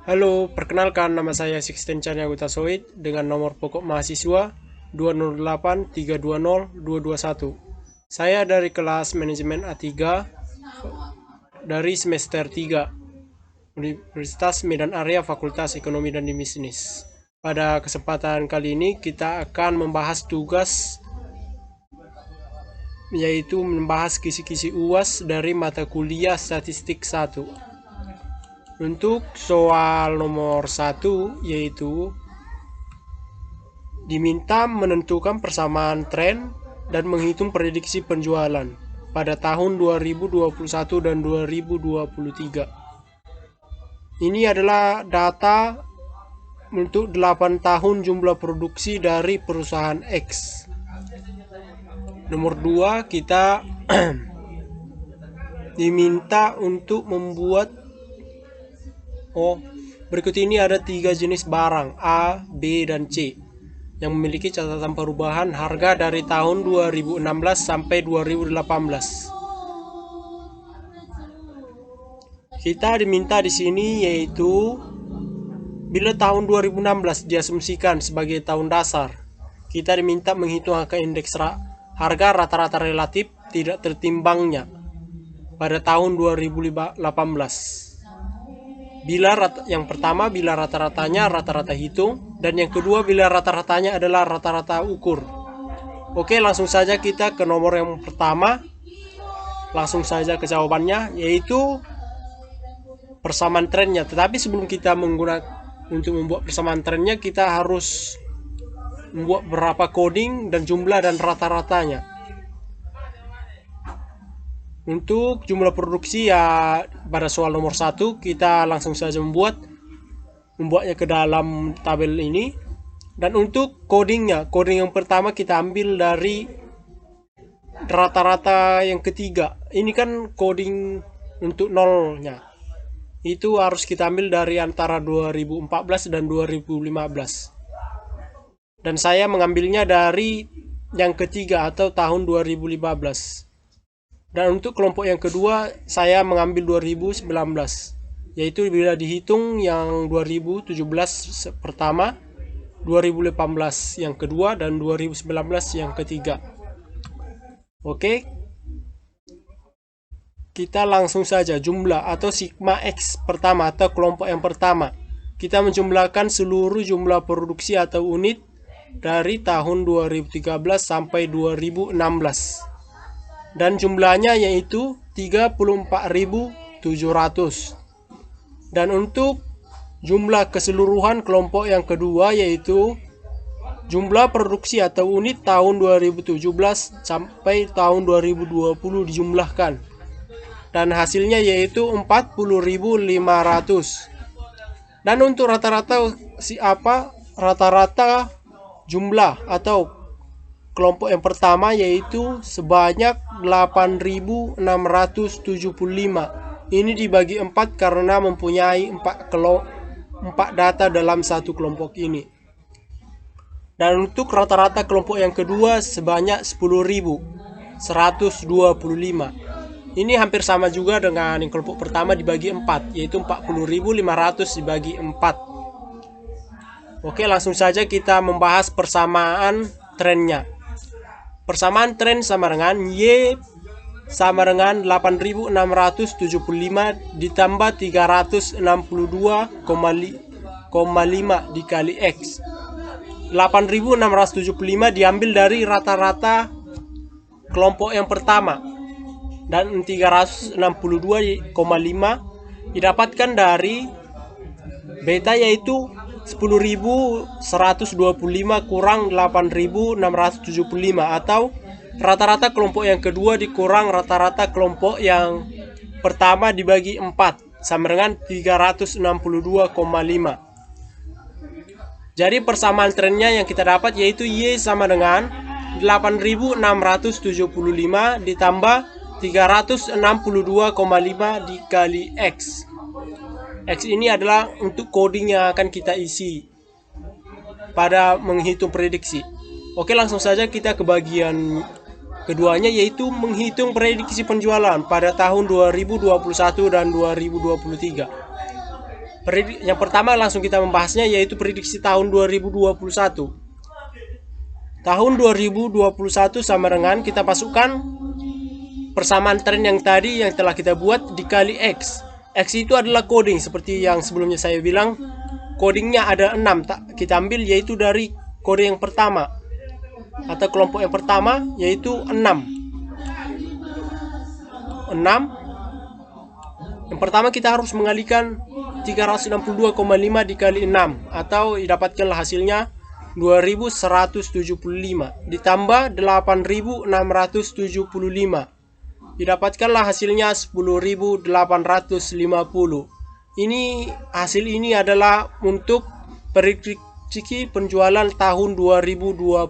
Halo, perkenalkan nama saya Sixten Cahyaguta Soid dengan nomor pokok mahasiswa 208320221. Saya dari kelas manajemen A3 dari semester 3 Universitas Medan Area Fakultas Ekonomi dan Bisnis. Pada kesempatan kali ini kita akan membahas tugas yaitu membahas kisi-kisi UAS dari mata kuliah Statistik 1. Untuk soal nomor 1 yaitu diminta menentukan persamaan tren dan menghitung prediksi penjualan pada tahun 2021 dan 2023. Ini adalah data untuk 8 tahun jumlah produksi dari perusahaan X. Nomor 2 kita diminta untuk membuat berikut ini ada 3 jenis barang A, B, dan C yang memiliki catatan perubahan harga dari tahun 2016 sampai 2018. Kita diminta di sini yaitu bila tahun 2016 diasumsikan sebagai tahun dasar, kita diminta menghitung angka indeks harga rata-rata relatif tidak tertimbangnya pada tahun 2018. Yang pertama bila rata-ratanya rata-rata hitung, dan yang kedua bila rata-ratanya adalah rata-rata ukur. Oke, langsung saja kita ke nomor yang pertama. Langsung saja ke jawabannya, yaitu persamaan trennya. Tetapi sebelum kita untuk membuat persamaan trennya, kita harus membuat berapa coding dan jumlah dan rata-ratanya. Untuk jumlah produksi ya pada soal nomor 1 kita langsung saja membuatnya ke dalam tabel ini. Dan untuk coding yang pertama kita ambil dari rata-rata yang ketiga. Ini kan coding untuk nolnya. Itu harus kita ambil dari antara 2014 dan 2015. Dan saya mengambilnya dari yang ketiga atau tahun 2015. Dan untuk kelompok yang kedua saya mengambil 2019, yaitu bila dihitung yang 2017 pertama, 2018 yang kedua, dan 2019 yang ketiga. Oke, kita langsung saja jumlah atau sigma X pertama atau kelompok yang pertama. Kita menjumlahkan seluruh jumlah produksi atau unit dari tahun 2013 sampai 2016. Dan jumlahnya yaitu 34.700. Dan untuk jumlah keseluruhan kelompok yang kedua yaitu jumlah produksi atau unit tahun 2017 sampai tahun 2020 dijumlahkan. Dan hasilnya yaitu 40.500. Dan untuk rata-rata rata-rata jumlah atau kelompok yang pertama yaitu sebanyak 8.675. Ini dibagi 4 karena mempunyai 4 data dalam satu kelompok ini. Dan untuk rata-rata kelompok yang kedua sebanyak 10.125. Ini hampir sama juga dengan yang kelompok pertama dibagi 4, yaitu 40.500 dibagi 4. Oke, langsung saja kita membahas persamaan trennya. Persamaan tren sama dengan Y sama dengan 8.675 ditambah 362,5 dikali X. 8.675 diambil dari rata-rata kelompok yang pertama, dan 362,5 didapatkan dari beta yaitu 10.125 kurang 8.675 atau rata-rata kelompok yang kedua dikurang rata-rata kelompok yang pertama dibagi 4 sama dengan 362,5. Jadi persamaan trennya yang kita dapat yaitu Y sama dengan 8.675 ditambah 362,5 dikali X. X ini adalah untuk coding yang akan kita isi pada menghitung prediksi. Oke, langsung saja kita ke bagian keduanya yaitu menghitung prediksi penjualan pada tahun 2021 dan 2023. Yang pertama langsung kita membahasnya, yaitu prediksi tahun 2021. Tahun 2021 sama dengan kita masukkan persamaan tren yang tadi yang telah kita buat dikali X. X itu adalah coding, seperti yang sebelumnya saya bilang. Codingnya ada 6, kita ambil yaitu dari kode yang pertama atau kelompok yang pertama, yaitu 6. Yang pertama kita harus mengalihkan 362,5 dikali 6, atau didapatkanlah hasilnya 2175 ditambah 8675, didapatkanlah hasilnya 10.850. Hasil ini adalah untuk prediksi penjualan tahun 2021.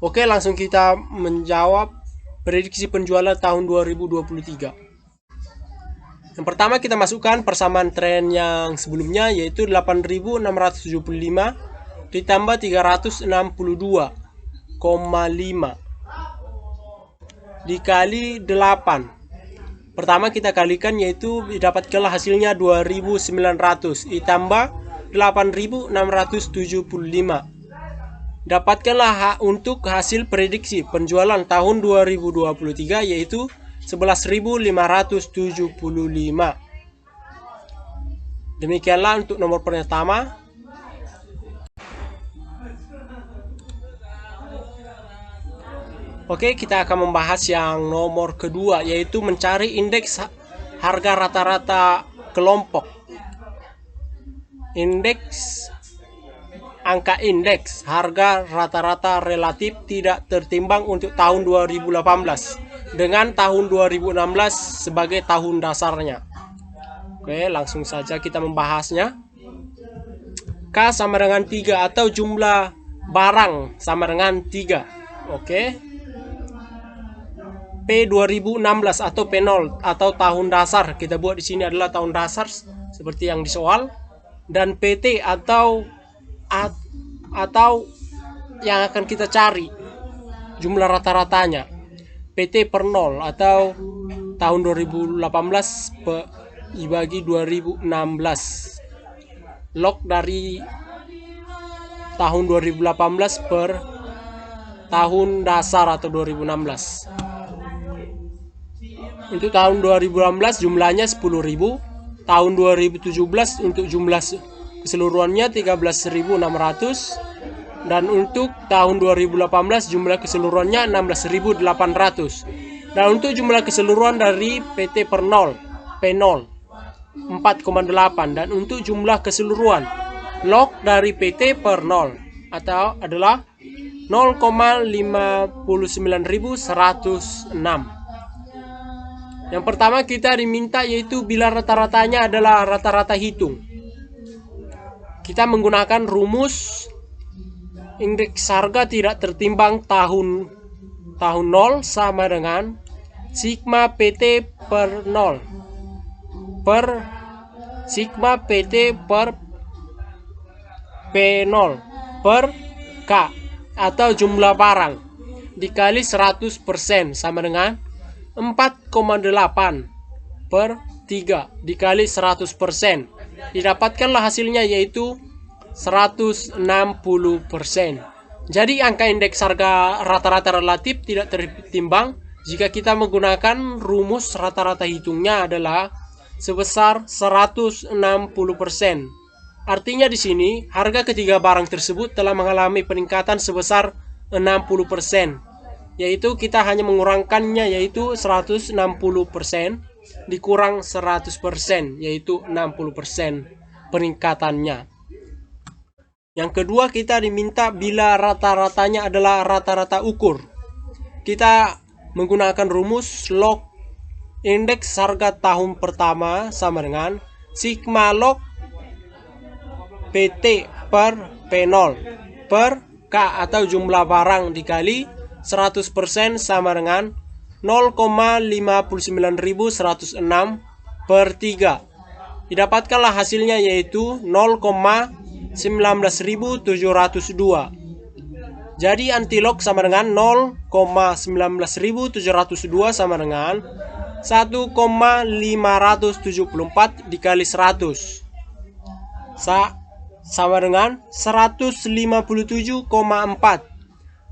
Oke, langsung kita menjawab prediksi penjualan tahun 2023. Yang pertama kita masukkan persamaan tren yang sebelumnya, yaitu 8.675 ditambah 362,5 dikali 8. Pertama kita kalikan, yaitu didapatkanlah hasilnya 2.900 ditambah 8.675. Dapatkanlah untuk hasil prediksi penjualan tahun 2023, yaitu 11.575. Demikianlah untuk nomor pertama. Oke, kita akan membahas yang nomor kedua, yaitu mencari indeks harga rata-rata kelompok. Angka indeks harga rata-rata relatif tidak tertimbang untuk tahun 2018 dengan tahun 2016 sebagai tahun dasarnya. Oke, langsung saja kita membahasnya. K sama dengan 3 atau jumlah barang sama dengan 3. Oke. P 2016 atau P0 atau tahun dasar, kita buat di sini adalah tahun dasar seperti yang di soal. Dan PT atau yang akan kita cari jumlah rata-ratanya, PT per 0 atau tahun 2018 dibagi 2016, log dari tahun 2018 per tahun dasar atau 2016. Untuk tahun 2018 jumlahnya 10.000, tahun 2017 untuk jumlah keseluruhannya 13.600, dan untuk tahun 2018 jumlah keseluruhannya 16.800. Dan untuk jumlah keseluruhan dari PT per 0 P0 4,8, dan untuk jumlah keseluruhan log dari PT per 0 atau adalah 0,59106. Yang pertama kita diminta yaitu bila rata-ratanya adalah rata-rata hitung. Kita menggunakan rumus indeks harga tidak tertimbang tahun 0 sama dengan sigma PT per 0 per sigma PT per P0 per K atau jumlah barang dikali 100% sama dengan 4,8 per 3 dikali 100%. Didapatkanlah hasilnya yaitu 160%. Jadi angka indeks harga rata-rata relatif tidak tertimbang jika kita menggunakan rumus rata-rata hitungnya adalah sebesar 160%. Artinya di sini harga ketiga barang tersebut telah mengalami peningkatan sebesar 60%. Yaitu kita hanya mengurangkannya, yaitu 160% dikurang 100%, yaitu 60% peningkatannya. Yang kedua kita diminta bila rata-ratanya adalah rata-rata ukur. Kita menggunakan rumus log indeks harga tahun pertama sama dengan sigma log PT per P0 per K atau jumlah barang dikali 100% sama dengan 0,59106 per 3. Didapatkanlah hasilnya yaitu 0,19702. Jadi antilog sama dengan 0,19702 sama dengan 1,574 dikali 100 sama dengan 157,4.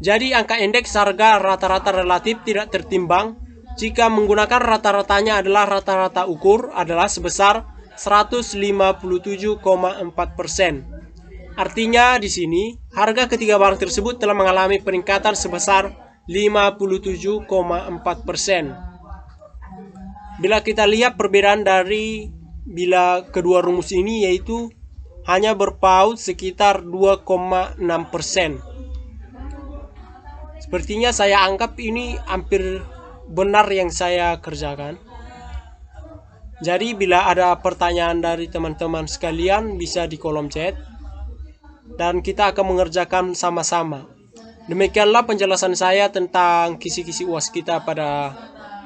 Jadi angka indeks harga rata-rata relatif tidak tertimbang jika menggunakan rata-ratanya adalah rata-rata ukur adalah sebesar 157,4%. Artinya di sini harga ketiga barang tersebut telah mengalami peningkatan sebesar 57,4%. Bila kita lihat perbedaan dari bila kedua rumus ini, yaitu hanya berpaut sekitar 2,6%. Sepertinya saya anggap ini hampir benar yang saya kerjakan. Jadi bila ada pertanyaan dari teman-teman sekalian bisa di kolom chat dan kita akan mengerjakan sama-sama. Demikianlah penjelasan saya tentang kisi-kisi UAS kita pada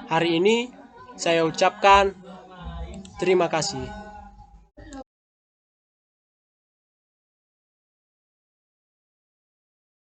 hari ini. Saya ucapkan terima kasih.